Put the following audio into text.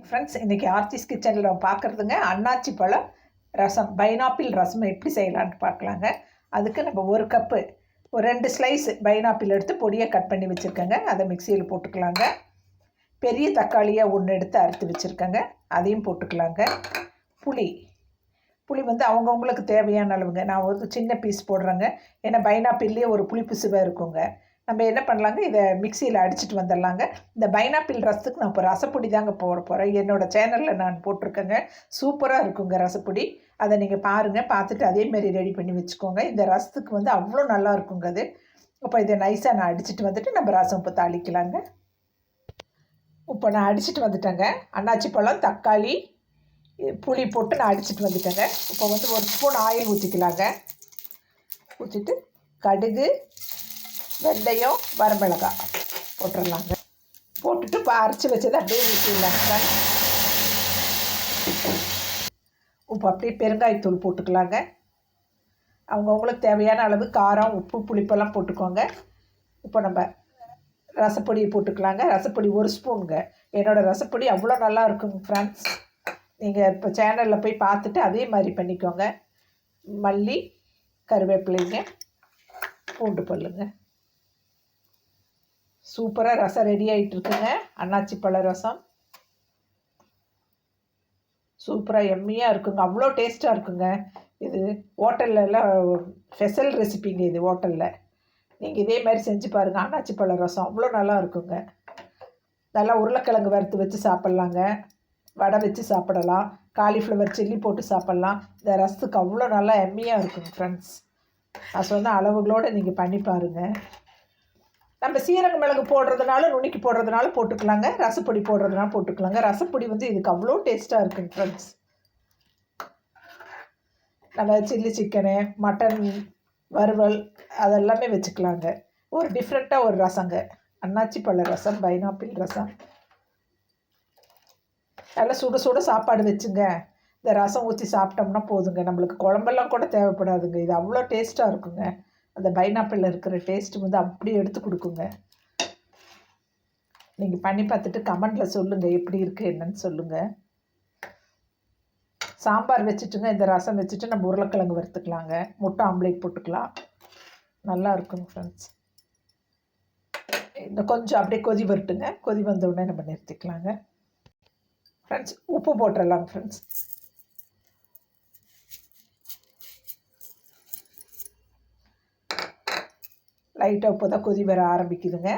Friends, இன்றைக்கி ஆர்த்திஸ் கிச்சனில் பார்க்குறதுங்க அன்னாச்சி பழம் ரசம், பைனாப்பிள் ரசம் எப்படி செய்யலான்ட்டு பார்க்கலாங்க. அதுக்கு நம்ம ஒரு கப்பு ஒரு 2 ஸ்லைஸ் பைனாப்பிள் எடுத்து பொடியாக கட் பண்ணி வச்சுருக்கேங்க. அதை மிக்சியில் போட்டுக்கலாங்க. பெரிய தக்காளியாக ஒன்று எடுத்து அறுத்து வச்சுருக்கேங்க, அதையும் போட்டுக்கலாங்க. புளி வந்து அவங்கவுங்களுக்கு தேவையான அளவுங்க. நான் ஒரு சின்ன பீஸ் போடுறேங்க, ஏன்னா பைனாப்பிள்லேயே ஒரு புளிப்பு சுவை இருக்குங்க. நம்ம என்ன பண்ணலாங்க, இதை மிக்சியில் அடிச்சுட்டு வந்துடலாங்க. இந்த பைனாப்பிள் ரசத்துக்கு நான் இப்போ ரசப்பொடி தாங்க போட போகிறேன். என்னோடய சேனலில் நான் போட்டிருக்கேங்க, சூப்பராக இருக்குங்க ரசப்பொடி. அதை நீங்கள் பாருங்கள், பார்த்துட்டு அதேமாரி ரெடி பண்ணி வச்சுக்கோங்க. இந்த ரசத்துக்கு வந்து அவ்வளோ நல்லா இருக்குங்க அது. இப்போ இதை நைஸாக நான் அடிச்சுட்டு வந்துட்டு நம்ம ரசம் இப்போ தாளிக்கலாங்க. இப்போ நான் அடிச்சுட்டு வந்துட்டேங்க. அன்னாச்சி பழம், தக்காளி, புளி போட்டு நான் அடிச்சுட்டு வந்துட்டேங்க. இப்போ வந்து ஒரு ஸ்பூன் ஆயில் ஊற்றிக்கலாங்க. ஊற்றிட்டு கடுகு, வெந்தயம், வரமிளகாய் போட்டுடலாங்க. போட்டுட்டு இப்போ அரைச்சி வச்சதை அப்படியே ஊற்றிடலாங்க. இப்போ அப்படியே பெருங்காயத்தூள் போட்டுக்கலாங்க. அவங்கவுங்களுக்கு தேவையான அளவு காரம், உப்பு, புளிப்பெல்லாம் போட்டுக்கோங்க. இப்போ நம்ம ரசப்பொடியை போட்டுக்கலாங்க. ரசப்பொடி ஒரு ஸ்பூனுங்க. என்னோடய ரசப்பொடி அவ்வளோ நல்லா இருக்குங்க ஃப்ரெண்ட்ஸ். நீங்கள் இப்போ சேனலில் போய் பார்த்துட்டு அதே மாதிரி பண்ணிக்கோங்க. மல்லி, கருவேப்பிலைங்க, பூண்டு பல்லுங்க. சூப்பராக ரசம் ரெடி ஆகிட்டுருக்குங்க. அன்னாச்சி பழ ரசம் சூப்பராக எம்மியாக இருக்குங்க. அவ்வளோ டேஸ்ட்டாக இருக்குங்க. இது ஹோட்டல்லலாம் ஸ்பெஷல் ரெசிபிங்க இது ஹோட்டலில். நீங்கள் இதே மாதிரி செஞ்சு பாருங்கள். அன்னாச்சி பழ ரசம் அவ்வளோ நல்லா இருக்குங்க. நல்லா உருளைக்கிழங்கு வறுத்து வச்சு சாப்பிட்லாங்க, வடை வச்சு சாப்பிடலாம், காலிஃப்ளவர் சில்லி போட்டு சாப்பிட்லாம். இந்த ரசத்துக்கு அவ்வளோ நல்லா எம்மியாக இருக்குங்க ஃப்ரெண்ட்ஸ். நான் சொன்ன அளவுகளோடு நீங்கள் பண்ணி பாருங்கள். நம்ம சீரக மிளகு போடுறதுனால, நுணுக்கி போடுறதுனால போட்டுக்கலாங்க, ரசப்பொடி போடுறதுனால போட்டுக்கலாங்க. ரசப்பொடி வந்து இதுக்கு அவ்வளோ டேஸ்ட்டாக இருக்குங்க ஃப்ரெண்ட்ஸ். நம்ம சில்லி சிக்கனு, மட்டன் வறுவல் அதெல்லாமே வச்சுக்கலாங்க. ஒரு டிஃப்ரெண்ட்டாக ஒரு ரசங்க, அன்னாச்சி பழ ரசம், பைனாப்பிள் ரசம். நல்லா சுட சுட சாப்பாடு வச்சுங்க இந்த ரசம் ஊற்றி சாப்பிட்டோம்னா போதுங்க. நம்மளுக்கு குழம்பெல்லாம் கூட தேவைப்படாதுங்க. இது அவ்வளோ டேஸ்ட்டாக இருக்குங்க. அந்த பைனாப்பிளில் இருக்கிற டேஸ்ட்டு வந்து அப்படி எடுத்து கொடுக்குங்க. நீங்கள் பண்ணி பார்த்துட்டு கமெண்டில் சொல்லுங்கள், எப்படி இருக்குது என்னன்னு சொல்லுங்கள். சாம்பார் வச்சுட்டுங்க, இந்த ரசம் வச்சுட்டு நம்ம உருளைக்கிழங்கு வறுத்துக்கலாங்க, முட்டை ஆம்லேட் போட்டுக்கலாம். நல்லா இருக்குங்க ஃப்ரெண்ட்ஸ். இந்த கொஞ்சம் அப்படியே கொதி வரட்டுங்க. கொதி வந்த உடனே நம்ம நிறுத்திக்கலாங்க ஃப்ரெண்ட்ஸ். உப்பு போட்டுடலாங்க ஃப்ரெண்ட்ஸ். லைட்டாக இப்போ தான் கொதி வர ஆரம்பிக்குதுங்க.